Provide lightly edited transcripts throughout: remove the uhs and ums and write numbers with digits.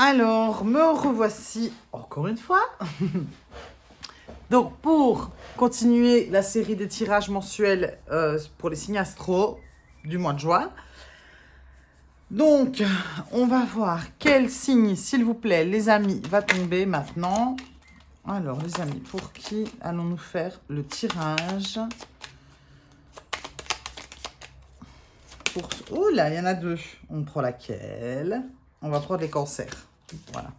Alors, me revoici encore une fois. Donc, pour continuer la série des tirages mensuels pour les signes astro du mois de juin. Donc, on va voir quel signe, s'il vous plaît, les amis, va tomber maintenant. Alors, les amis, pour qui allons-nous faire le tirage? Oh là, il y en a deux. On prend laquelle? On va prendre les cancers. Voilà.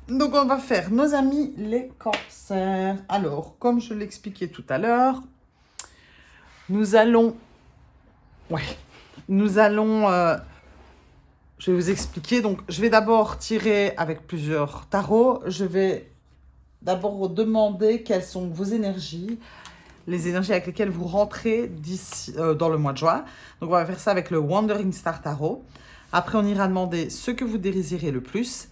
Donc, on va faire nos amis les cancers. Alors, comme je l'expliquais tout à l'heure, nous allons... je vais vous expliquer. Donc, je vais d'abord tirer avec plusieurs tarots. Je vais d'abord demander quelles sont vos énergies, les énergies avec lesquelles vous rentrez d'ici dans le mois de juin. Donc, on va faire ça avec le Wandering Star Tarot. Après, on ira demander ce que vous désirez le plus.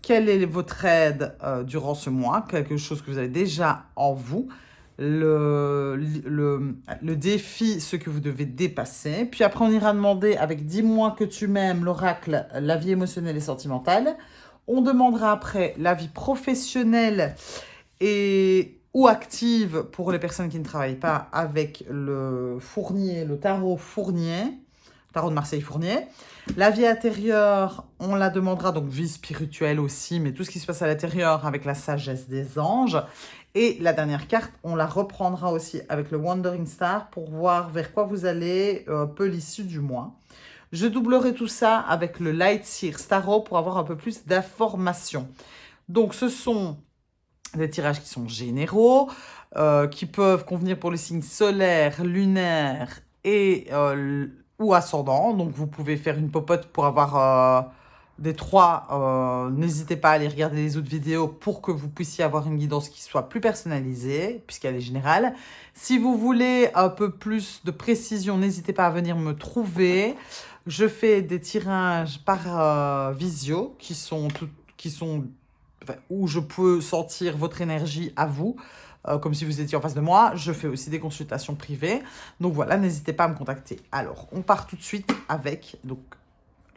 Quelle est votre aide durant ce mois? Quelque chose que vous avez déjà en vous. Le défi, ce que vous devez dépasser. Puis après, on ira demander avec 10 mois que tu m'aimes, l'oracle, la vie émotionnelle et sentimentale. On demandera après la vie professionnelle ou active pour les personnes qui ne travaillent pas avec le Fournier, le tarot Fournier, tarot de Marseille Fournier. La vie intérieure, on la demandera, donc vie spirituelle aussi, mais tout ce qui se passe à l'intérieur avec la sagesse des anges. Et la dernière carte, on la reprendra aussi avec le Wandering Star pour voir vers quoi vous allez un peu l'issue du mois. Je doublerai tout ça avec le Light Seer Tarot pour avoir un peu plus d'informations. Donc, ce sont des tirages qui sont généraux, qui peuvent convenir pour les signes solaires, lunaires et ou ascendant. Donc, vous pouvez faire une popote pour avoir des trois. N'hésitez pas à aller regarder les autres vidéos pour que vous puissiez avoir une guidance qui soit plus personnalisée, puisqu'elle est générale. Si vous voulez un peu plus de précision, n'hésitez pas à venir me trouver. Je fais des tirages par visio où je peux sentir votre énergie à vous, comme si vous étiez en face de moi. Je fais aussi des consultations privées. Donc voilà, n'hésitez pas à me contacter. Alors, on part tout de suite avec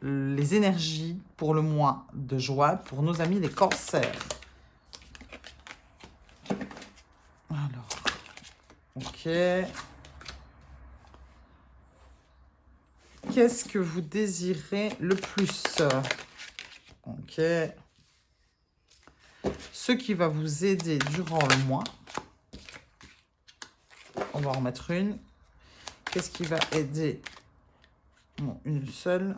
les énergies pour le mois de juin pour nos amis les cancers. Alors, ok. Qu'est-ce que vous désirez le plus? Ok. Ce qui va vous aider durant le mois. On va en mettre une. Qu'est-ce qui va aider? Non, une seule.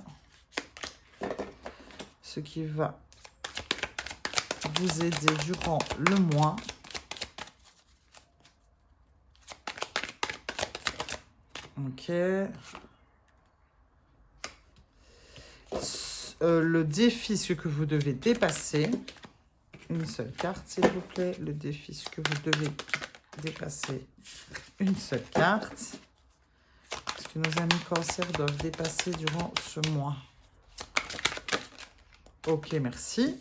Ce qui va vous aider durant le mois. Ok. Le défi, ce que vous devez dépasser. Une seule carte, s'il vous plaît. Le défi, ce que vous devez dépasser. Une seule carte. Ce que nos amis cancers doivent dépasser durant ce mois. Ok, merci.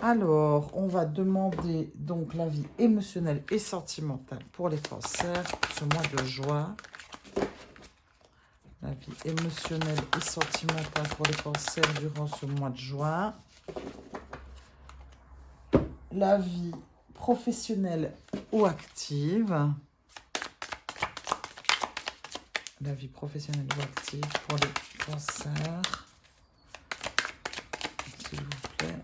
Alors, on va demander donc la vie émotionnelle et sentimentale pour les cancers ce mois de juin. La vie émotionnelle et sentimentale pour les cancers durant ce mois de juin. La vie professionnelle ou active. La vie professionnelle ou active pour les cancers. S'il vous plaît.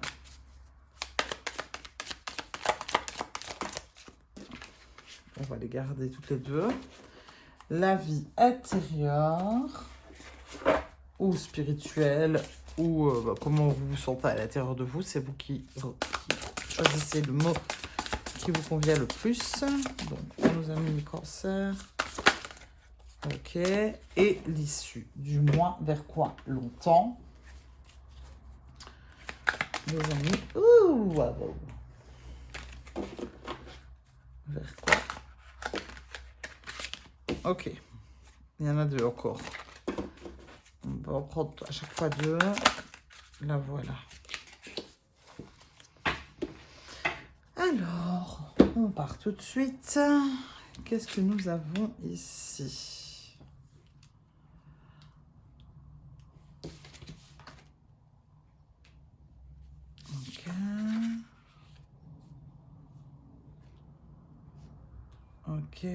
On va les garder toutes les deux. La vie intérieure ou spirituelle ou comment vous vous sentez à l'intérieur de vous. C'est vous qui choisissez le mot qui vous convient le plus. Donc, pour nos amis les cancers. Ok. Et l'issue du mois, vers quoi longtemps? Les amis. Ouh, wow. Vers quoi? Ok. Il y en a deux encore. On va en prendre à chaque fois deux. La voilà. Alors, on part tout de suite. Qu'est-ce que nous avons ici? Ok.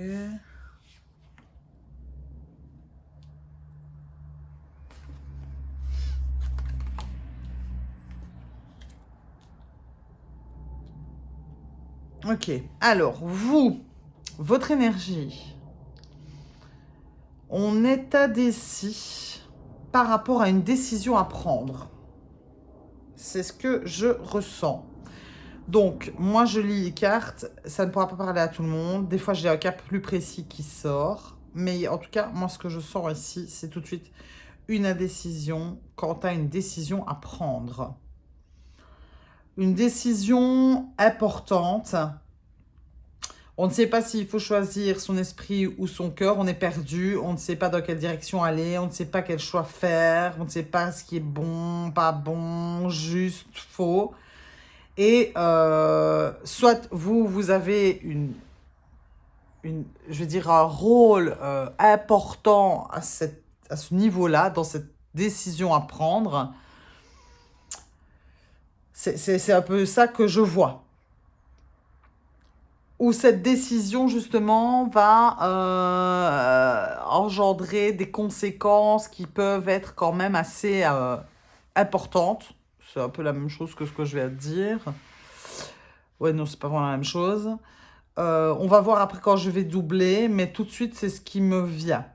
Ok. Alors, vous, votre énergie, on est indécis par rapport à une décision à prendre. C'est ce que je ressens. Donc, moi, je lis les cartes. Ça ne pourra pas parler à tout le monde. Des fois, j'ai un cas plus précis qui sort. Mais en tout cas, moi, ce que je sens ici, c'est tout de suite une indécision quant à une décision à prendre. Une décision importante. On ne sait pas s'il faut choisir son esprit ou son cœur. On est perdu. On ne sait pas dans quelle direction aller. On ne sait pas quel choix faire. On ne sait pas ce qui est bon, pas bon, juste, faux. Et soit vous avez je veux dire, un rôle important à ce niveau-là, dans cette décision à prendre. C'est un peu ça que je vois. Où cette décision, justement, va engendrer des conséquences qui peuvent être quand même assez importantes. C'est un peu la même chose que ce que je viens de dire. Ouais, non, c'est pas vraiment la même chose. On va voir après quand je vais doubler, mais tout de suite, c'est ce qui me vient.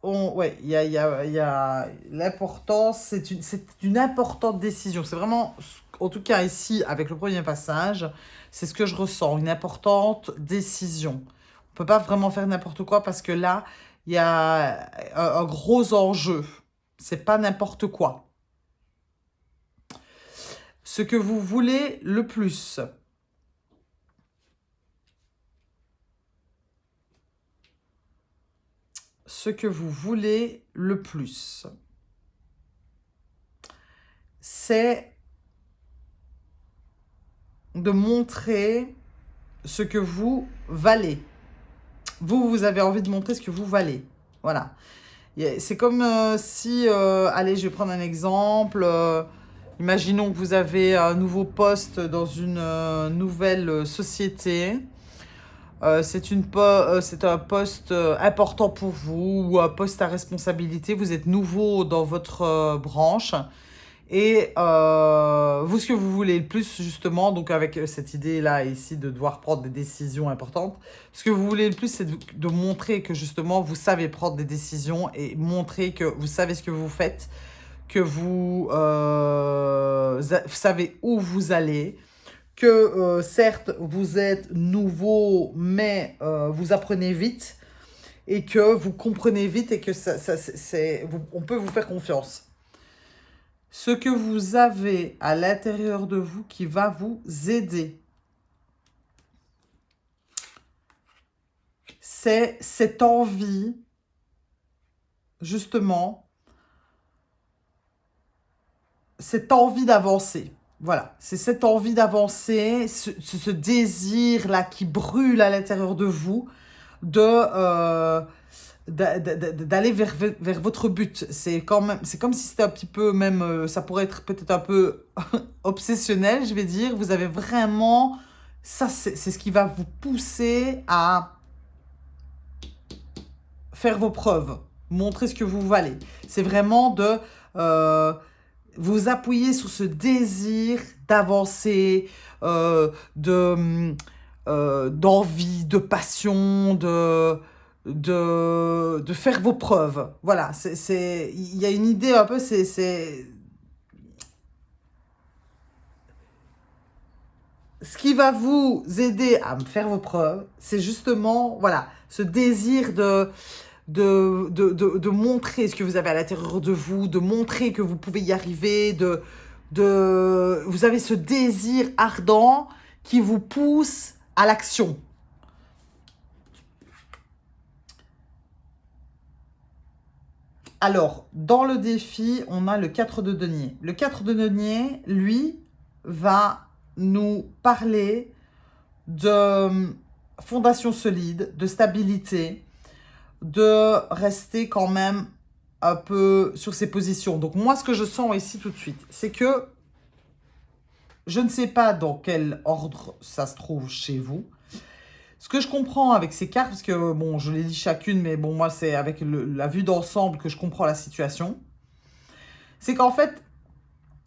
Ouais, il y a l'importance, c'est une importante décision. C'est vraiment, en tout cas ici, avec le premier passage, c'est ce que je ressens, une importante décision. On peut pas vraiment faire n'importe quoi parce que là, il y a un gros enjeu. C'est pas n'importe quoi. Ce que vous voulez le plus. Ce que vous voulez le plus, c'est de montrer ce que vous valez. Vous avez envie de montrer ce que vous valez. Voilà. C'est comme si, allez, je vais prendre un exemple. Imaginons que vous avez un nouveau poste dans une nouvelle société. C'est un poste important pour vous ou un poste à responsabilité. Vous êtes nouveau dans votre branche. Et vous, ce que vous voulez le plus, justement, donc avec cette idée-là ici de devoir prendre des décisions importantes, ce que vous voulez le plus, c'est de montrer que, justement, vous savez prendre des décisions et montrer que vous savez ce que vous faites, que vous savez où vous allez, que certes, vous êtes nouveau, mais vous apprenez vite et que vous comprenez vite et que on peut vous faire confiance. Ce que vous avez à l'intérieur de vous qui va vous aider, c'est cette envie, justement, cette envie d'avancer. Voilà, c'est cette envie d'avancer, ce désir-là qui brûle à l'intérieur de vous, d'aller vers votre but. C'est comme si c'était un petit peu même, ça pourrait être peut-être un peu obsessionnel, je vais dire. Vous avez vraiment, ça c'est ce qui va vous pousser à faire vos preuves, montrer ce que vous valez. C'est vraiment de vous appuyer sur ce désir d'avancer, d'envie, de passion, de faire vos preuves. Voilà, il y a une idée un peu, ce qui va vous aider à faire vos preuves, c'est justement, voilà, ce désir de montrer ce que vous avez à l'intérieur de vous, de montrer que vous pouvez y arriver, vous avez ce désir ardent qui vous pousse à l'action. Alors, dans le défi, on a le 4 de denier. Le 4 de denier, lui, va nous parler de fondation solide, de stabilité, de rester quand même un peu sur ses positions. Donc moi, ce que je sens ici tout de suite, c'est que Je ne sais pas dans quel ordre ça se trouve chez vous. Ce que je comprends avec ces cartes, parce que bon, je les lis chacune, mais bon, moi, c'est avec la vue d'ensemble que je comprends la situation, c'est qu'en fait,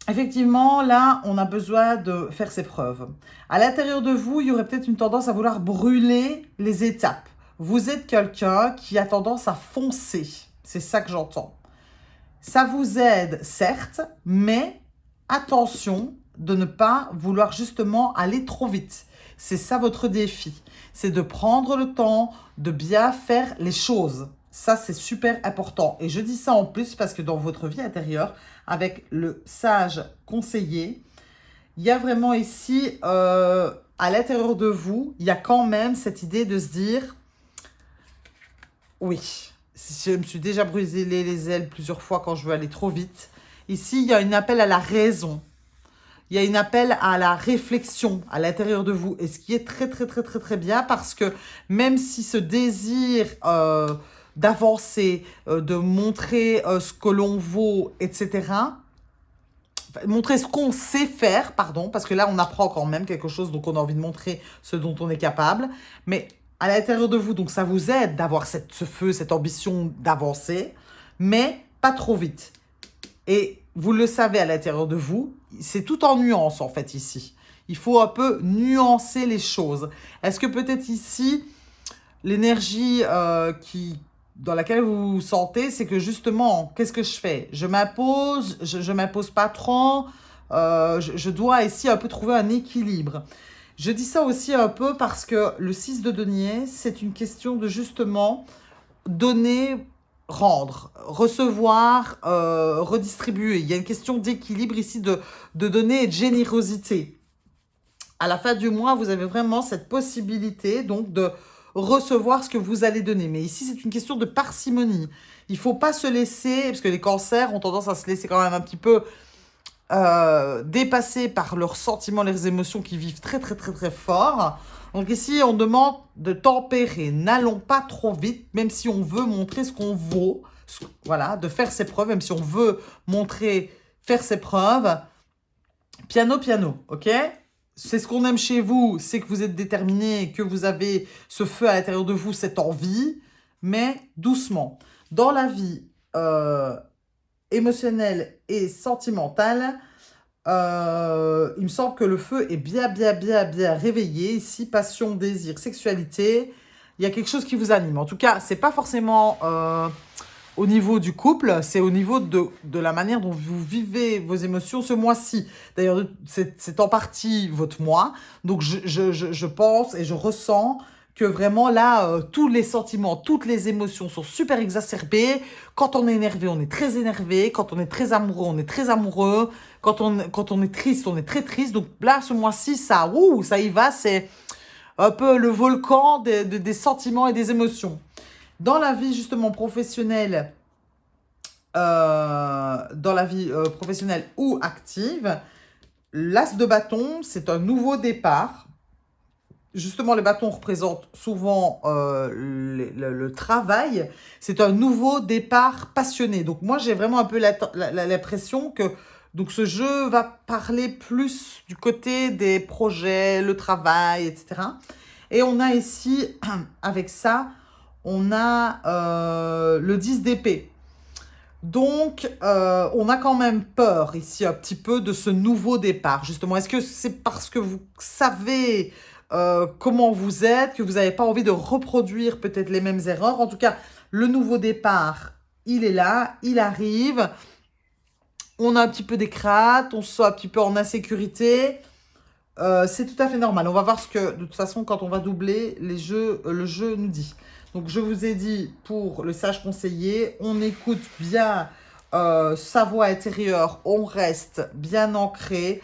effectivement, là, on a besoin de faire ses preuves. À l'intérieur de vous, il y aurait peut-être une tendance à vouloir brûler les étapes. Vous êtes quelqu'un qui a tendance à foncer. C'est ça que j'entends. Ça vous aide, certes, mais attention de ne pas vouloir justement aller trop vite. C'est ça votre défi. C'est de prendre le temps de bien faire les choses. Ça, c'est super important. Et je dis ça en plus parce que dans votre vie intérieure, avec le sage conseiller, il y a vraiment ici, à l'intérieur de vous, il y a quand même cette idée de se dire, oui, je me suis déjà brisé les ailes plusieurs fois quand je veux aller trop vite. Ici, il y a un appel à la raison. Il y a un appel à la réflexion à l'intérieur de vous. Et ce qui est très, très, très, très, très bien parce que même si ce désir d'avancer, de montrer ce que l'on vaut, etc., montrer ce qu'on sait faire, pardon, parce que là, on apprend quand même quelque chose, donc on a envie de montrer ce dont on est capable. Mais à l'intérieur de vous, donc ça vous aide d'avoir ce feu, cette ambition d'avancer, mais pas trop vite. Et vous le savez à l'intérieur de vous, c'est tout en nuance en fait ici. Il faut un peu nuancer les choses. Est-ce que peut-être ici, l'énergie dans laquelle vous vous sentez, c'est que justement, qu'est-ce que je fais? Je m'impose, je m'impose pas trop, je dois ici un peu trouver un équilibre. Je dis ça aussi un peu parce que le 6 de denier, c'est une question de justement donner, rendre, recevoir, redistribuer. Il y a une question d'équilibre ici, de donner et de générosité. À la fin du mois, vous avez vraiment cette possibilité donc de recevoir ce que vous allez donner. Mais ici, c'est une question de parcimonie. Il ne faut pas se laisser, parce que les cancers ont tendance à se laisser quand même un petit peu dépassés par leurs sentiments, leurs émotions qui vivent très, très, très, très fort. Donc ici, on demande de tempérer. N'allons pas trop vite, même si on veut montrer ce qu'on vaut. Voilà, de faire ses preuves, même si on veut montrer, faire ses preuves. Piano, piano, ok? C'est ce qu'on aime chez vous, c'est que vous êtes déterminé, que vous avez ce feu à l'intérieur de vous, cette envie, mais doucement. Dans la vie émotionnelle et sentimentale, il me semble que le feu est bien, bien, bien, bien réveillé. Ici, passion, désir, sexualité, il y a quelque chose qui vous anime. En tout cas, c'est pas forcément au niveau du couple, c'est au niveau de la manière dont vous vivez vos émotions ce mois-ci. D'ailleurs, c'est en partie votre mois. Donc, je pense et je ressens que vraiment là, tous les sentiments, toutes les émotions sont super exacerbées. Quand on est énervé, on est très énervé. Quand on est très amoureux, on est très amoureux. Quand on est triste, on est très triste. Donc là, ce mois-ci, ça y va. C'est un peu le volcan des sentiments et des émotions. Dans la vie justement professionnelle, professionnelle ou active, l'as de bâton, c'est un nouveau départ. Justement, les bâtons représentent souvent le travail. C'est un nouveau départ passionné. Donc moi, j'ai vraiment un peu l'impression que donc, ce jeu va parler plus du côté des projets, le travail, etc. Et on a ici, avec ça, on a le 10 d'épée. Donc, on a quand même peur ici un petit peu de ce nouveau départ. Justement, est-ce que c'est parce que vous savez comment vous êtes, que vous n'avez pas envie de reproduire peut-être les mêmes erreurs? En tout cas, le nouveau départ, il est là, il arrive. On a un petit peu des craintes, on se sent un petit peu en insécurité. C'est tout à fait normal. On va voir ce que, de toute façon, quand on va doubler le jeu nous dit. Donc, je vous ai dit, pour le sage conseiller, on écoute bien sa voix intérieure, on reste bien ancré,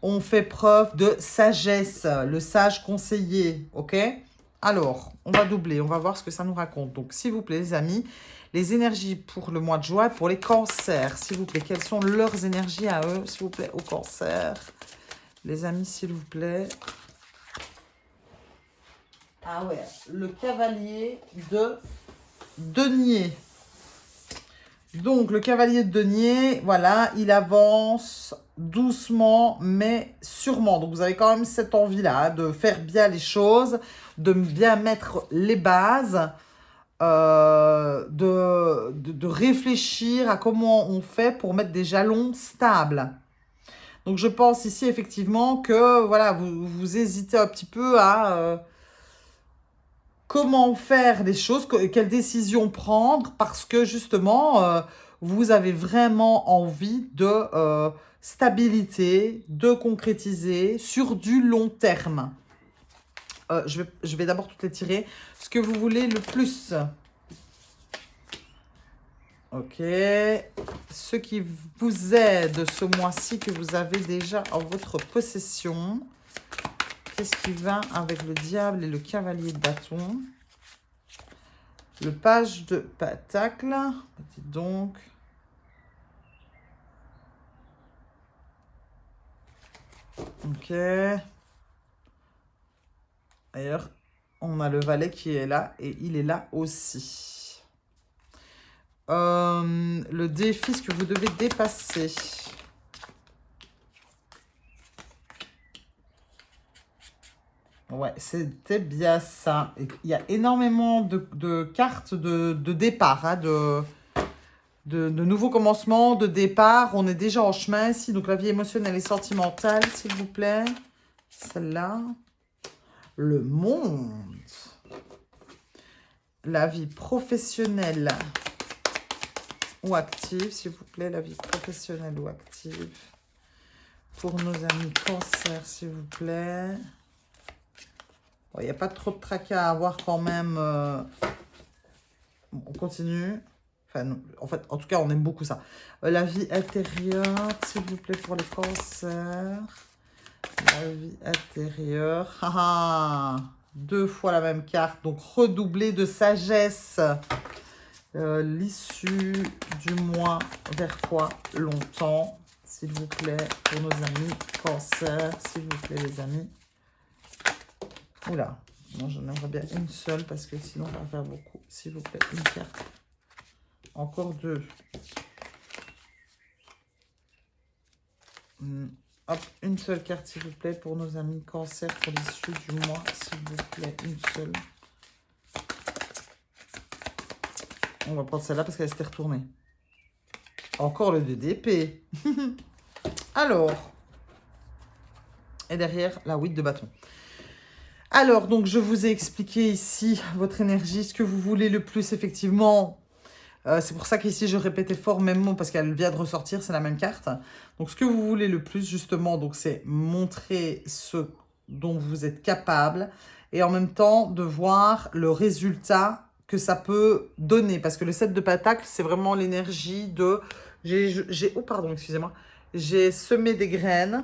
on fait preuve de sagesse, le sage conseiller, ok? Alors, on va doubler, on va voir ce que ça nous raconte. Donc, s'il vous plaît, les amis, les énergies pour le mois de juin, pour les cancers, s'il vous plaît, quelles sont leurs énergies à eux, s'il vous plaît, au cancer? Les amis, s'il vous plaît. Ah ouais, le cavalier de denier. Donc, le cavalier de denier, voilà, il avance doucement, mais sûrement. Donc, vous avez quand même cette envie-là de faire bien les choses, de bien mettre les bases, de réfléchir à comment on fait pour mettre des jalons stables. Donc, je pense ici, effectivement, que voilà, vous hésitez un petit peu à comment faire les choses, quelles décisions prendre, parce que, justement, vous avez vraiment envie de stabilité, de concrétiser sur du long terme. Je vais d'abord toutes les tirer. Ce que vous voulez le plus. Ok. Ce qui vous aide ce mois-ci que vous avez déjà en votre possession. Qu'est-ce qui va avec le diable et le cavalier de bâton? Le page de pentacle. Dis donc. Ok. D'ailleurs, on a le valet qui est là et il est là aussi. Le défi, ce que vous devez dépasser. Ouais, c'était bien ça. Et il y a énormément de cartes de départ, hein, de nouveaux commencements, de départ. On est déjà en chemin ici. Donc, la vie émotionnelle et sentimentale, s'il vous plaît. Celle-là. Le monde. La vie professionnelle ou active, s'il vous plaît. La vie professionnelle ou active. Pour nos amis cancer, s'il vous plaît. Il n'y a pas trop de tracas à avoir quand même. On continue. Enfin, non, en fait, en tout cas, on aime beaucoup ça. La vie intérieure, s'il vous plaît, pour les cancers. La vie intérieure. Ah, ah, 2 fois la même carte. Donc, redoubler de sagesse. L'issue du mois vers quoi longtemps, s'il vous plaît, pour nos amis cancer, s'il vous plaît, les amis. Oula, moi j'en aimerais bien une seule parce que sinon on va faire beaucoup. S'il vous plaît, une carte. Encore 2. Hop, une seule carte s'il vous plaît pour nos amis cancer pour l'issue du mois. S'il vous plaît, une seule. On va prendre celle-là parce qu'elle s'était retournée. Encore le 2 d'épée. Alors. Et derrière, la 8 de bâton. Alors, donc, je vous ai expliqué ici votre énergie, ce que vous voulez le plus, effectivement. C'est pour ça qu'ici, je répétais fort même mot parce qu'elle vient de ressortir, c'est la même carte. Donc, ce que vous voulez le plus, justement, donc c'est montrer ce dont vous êtes capable et en même temps de voir le résultat que ça peut donner. Parce que le 7 de pentacle, c'est vraiment l'énergie de... Oh, pardon, excusez-moi. J'ai semé des graines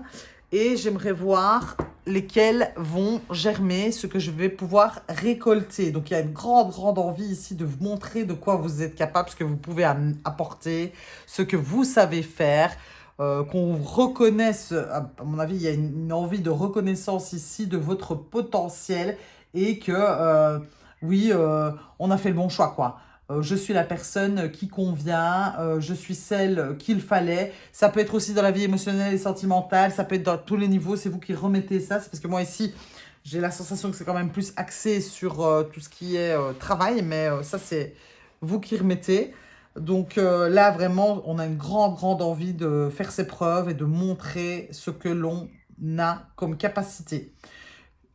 et j'aimerais voir lesquelles vont germer, ce que je vais pouvoir récolter. Donc, il y a une grande, grande envie ici de vous montrer de quoi vous êtes capable, ce que vous pouvez apporter, ce que vous savez faire, qu'on vous reconnaisse. À mon avis, il y a une envie de reconnaissance ici de votre potentiel et que, oui, on a fait le bon choix, quoi. Je suis la personne qui convient, je suis celle qu'il fallait. Ça peut être aussi dans la vie émotionnelle et sentimentale, ça peut être dans tous les niveaux, c'est vous qui remettez ça. C'est parce que moi ici, j'ai la sensation que c'est quand même plus axé sur tout ce qui est travail, mais ça c'est vous qui remettez. Donc là vraiment, on a une grande, grande envie de faire ses preuves et de montrer ce que l'on a comme capacité.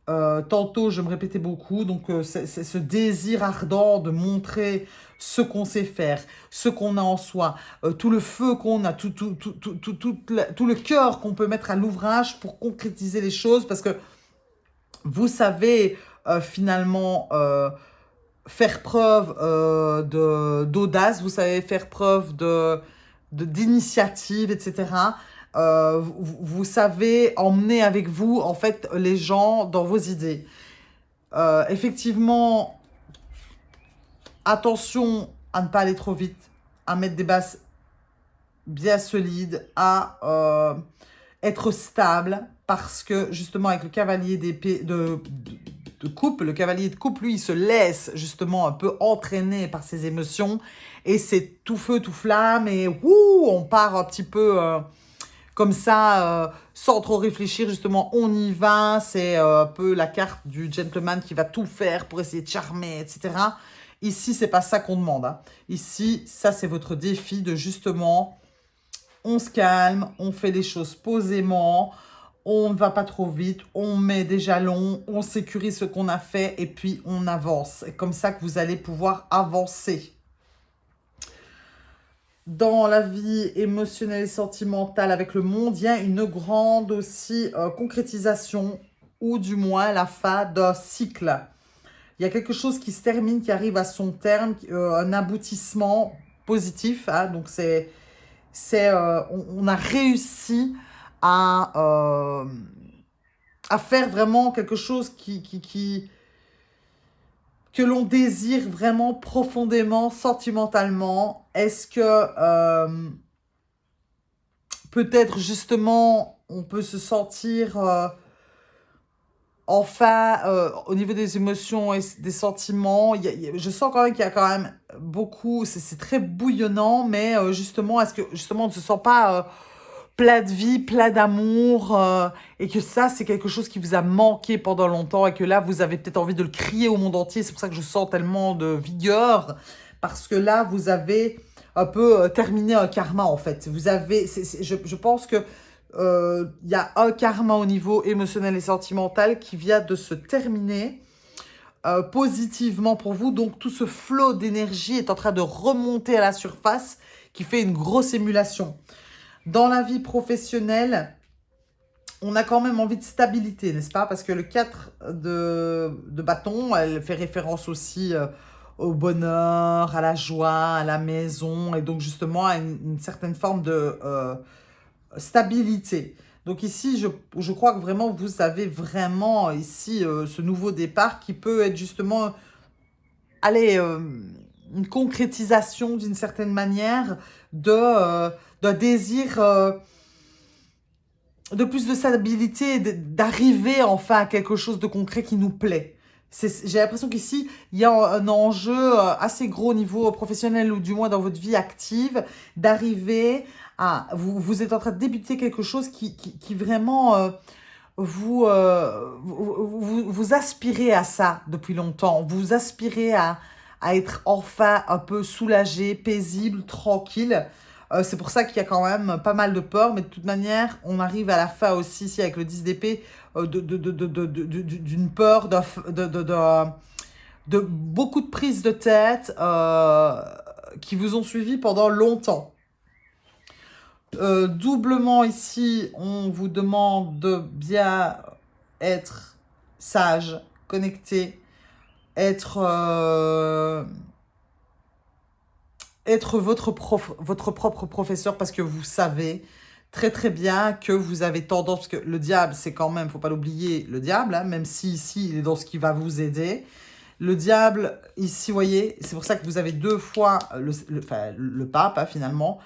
Tantôt, je me répétais beaucoup, donc c'est ce désir ardent de montrer ce qu'on sait faire, ce qu'on a en soi, tout le feu qu'on a, tout le cœur qu'on peut mettre à l'ouvrage pour concrétiser les choses, parce que vous savez finalement faire preuve d'audace, vous savez faire preuve d'initiative, etc. Vous savez emmener avec vous, en fait, les gens dans vos idées. Effectivement, attention à ne pas aller trop vite, à mettre des bases bien solides, à être stable, parce que, justement, avec le cavalier d'épée de coupe, le cavalier de coupe, lui, il se laisse, justement, un peu entraîner par ses émotions, et c'est tout feu, tout flamme, et wouh, on part un petit peu... comme ça, sans trop réfléchir, justement, on y va. C'est un peu la carte du gentleman qui va tout faire pour essayer de charmer, etc. Ici, c'est pas ça qu'on demande. Hein. Ici, ça, c'est votre défi de justement, on se calme, on fait les choses posément, on ne va pas trop vite, on met des jalons, on sécurise ce qu'on a fait et puis on avance. C'est comme ça que vous allez pouvoir avancer. Dans la vie émotionnelle et sentimentale avec le monde, il y a une grande aussi concrétisation ou du moins la fin d'un cycle. Il y a quelque chose qui se termine, qui arrive à son terme, un aboutissement positif. Hein, donc, on a réussi à faire vraiment quelque chose que l'on désire vraiment profondément, sentimentalement. Est-ce que peut-être justement on peut se sentir enfin au niveau des émotions et des sentiments, je sens quand même qu'il y a quand même beaucoup, c'est très bouillonnant, mais justement, est-ce que justement on ne se sent pas plein de vie, plein d'amour, et que ça, c'est quelque chose qui vous a manqué pendant longtemps, et que là, vous avez peut-être envie de le crier au monde entier. C'est pour ça que je sens tellement de vigueur, parce que là, vous avez un peu terminé un karma, en fait. Vous avez, je pense que il y a un karma au niveau émotionnel et sentimental qui vient de se terminer positivement pour vous. Donc, tout ce flot d'énergie est en train de remonter à la surface, qui fait une grosse émulation. Dans la vie professionnelle, on a quand même envie de stabilité, n'est-ce pas? Parce que le 4 de bâton, elle fait référence aussi au bonheur, à la joie, à la maison, et donc justement à une certaine forme de stabilité. Donc ici, je crois que vraiment, vous avez vraiment ici ce nouveau départ qui peut être justement, allez, une concrétisation d'une certaine manière d'un désir de plus de stabilité, d'arriver enfin à quelque chose de concret qui nous plaît. J'ai l'impression qu'ici, il y a un enjeu assez gros au niveau professionnel ou du moins dans votre vie active, d'arriver à... Vous êtes en train de débuter quelque chose qui vraiment... vous aspirez à ça depuis longtemps. Vous aspirez à être enfin un peu soulagé, paisible, tranquille. C'est pour ça qu'il y a quand même pas mal de peur, mais de toute manière, on arrive à la fin aussi, ici, avec le 10 d'épée, d'une peur, de beaucoup de prises de tête qui vous ont suivi pendant longtemps. Doublement ici, on vous demande de bien être sage, connecté, être votre propre professeur, parce que vous savez très très bien que vous avez tendance, parce que le diable, c'est quand même, faut pas l'oublier, le diable, hein, même si ici, il est dans ce qui va vous aider. Le diable, ici, vous voyez, c'est pour ça que vous avez deux fois le pape, hein, finalement,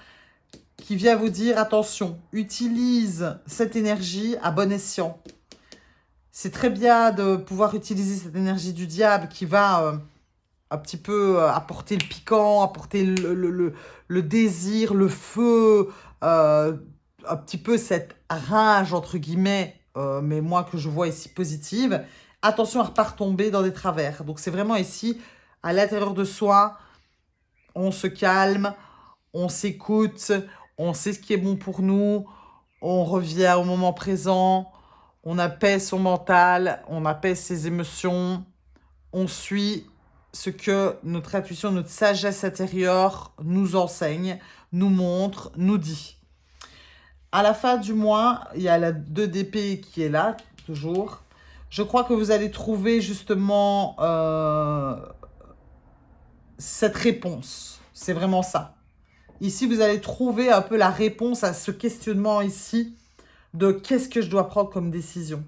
qui vient vous dire, attention, utilise cette énergie à bon escient. C'est très bien de pouvoir utiliser cette énergie du diable qui va un petit peu apporter le piquant, apporter le désir, le feu, un petit peu cette rage, entre guillemets, mais moi que je vois ici positive. Attention à ne pas retomber dans des travers. Donc c'est vraiment ici, à l'intérieur de soi, on se calme, on s'écoute, on sait ce qui est bon pour nous, on revient au moment présent, on apaise son mental, on apaise ses émotions, on suit ce que notre intuition, notre sagesse intérieure nous enseigne, nous montre, nous dit. À la fin du mois, il y a la 2 d'épée qui est là, toujours. Je crois que vous allez trouver justement cette réponse. C'est vraiment ça. Ici, vous allez trouver un peu la réponse à ce questionnement ici de qu'est-ce que je dois prendre comme décision.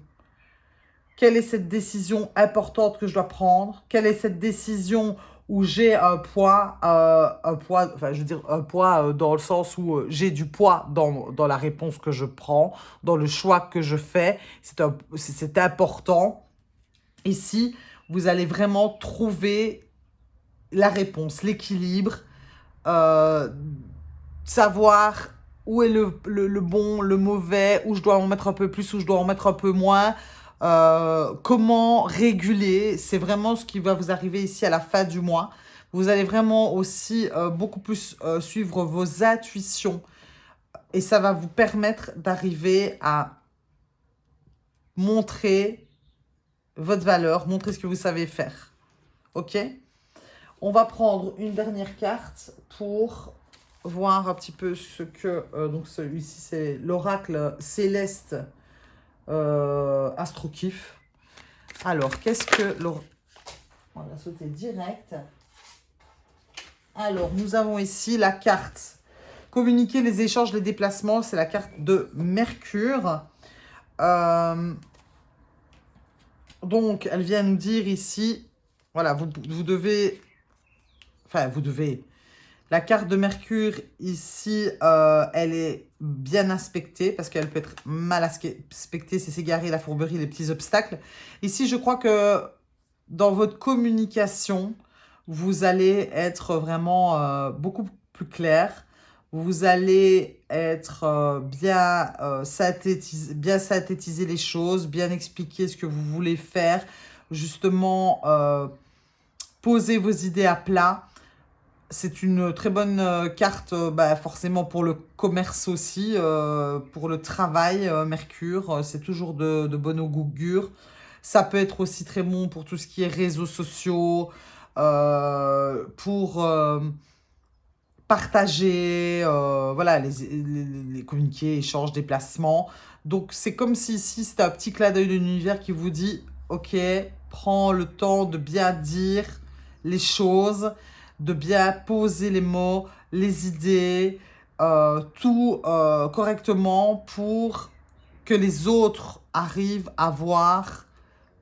Quelle est cette décision importante que je dois prendre? Quelle est cette décision où j'ai un poids, enfin je veux dire un poids dans le sens où j'ai du poids dans la réponse que je prends, dans le choix que je fais. C'est important. Ici, vous allez vraiment trouver la réponse, l'équilibre, savoir où est le bon, le mauvais, où je dois en mettre un peu plus, où je dois en mettre un peu moins. Comment réguler, c'est vraiment ce qui va vous arriver ici à la fin du mois. Vous allez vraiment aussi beaucoup plus suivre vos intuitions et ça va vous permettre d'arriver à montrer votre valeur, montrer ce que vous savez faire. Ok? On va prendre une dernière carte pour voir un petit peu ce que... donc celui-ci, c'est l'oracle céleste Astrokif. Alors, qu'est-ce que... On va sauter direct. Alors, nous avons ici la carte communiquer, les échanges, les déplacements. C'est la carte de Mercure. Donc, elle vient nous dire ici, voilà, vous devez... Enfin, vous devez... La carte de Mercure, ici, elle est bien aspectée parce qu'elle peut être mal aspectée, c'est s'égarer, la fourberie, les petits obstacles. Ici, je crois que dans votre communication, vous allez être vraiment beaucoup plus clair. Vous allez être bien synthétiser les choses, bien expliquer ce que vous voulez faire, justement poser vos idées à plat. C'est une très bonne carte, forcément pour le commerce aussi, pour le travail, Mercure, c'est toujours de bon augure. Ça peut être aussi très bon pour tout ce qui est réseaux sociaux, pour partager, voilà, les communiqués, échanges, déplacements. Donc c'est comme si ici c'était un petit clin d'œil de l'univers qui vous dit, ok, prends le temps de bien dire les choses, de bien poser les mots, les idées, tout correctement pour que les autres arrivent à voir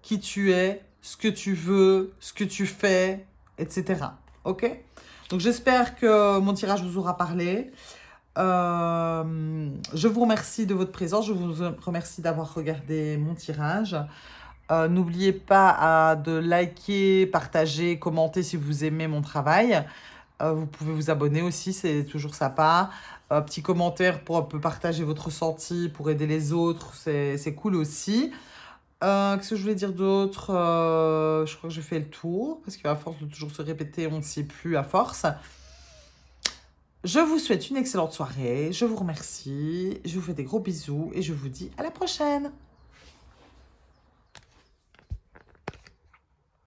qui tu es, ce que tu veux, ce que tu fais, etc. Ok? Donc j'espère que mon tirage vous aura parlé. Je vous remercie de votre présence, je vous remercie d'avoir regardé mon tirage. N'oubliez pas de liker, partager, commenter si vous aimez mon travail. Vous pouvez vous abonner aussi, c'est toujours sympa. Petit commentaire pour un peu partager votre ressenti, pour aider les autres, c'est cool aussi. Qu'est-ce que je voulais dire d'autre? Je crois que j'ai fait le tour, parce qu'à force de toujours se répéter, on ne sait plus à force. Je vous souhaite une excellente soirée, je vous remercie, je vous fais des gros bisous et je vous dis à la prochaine.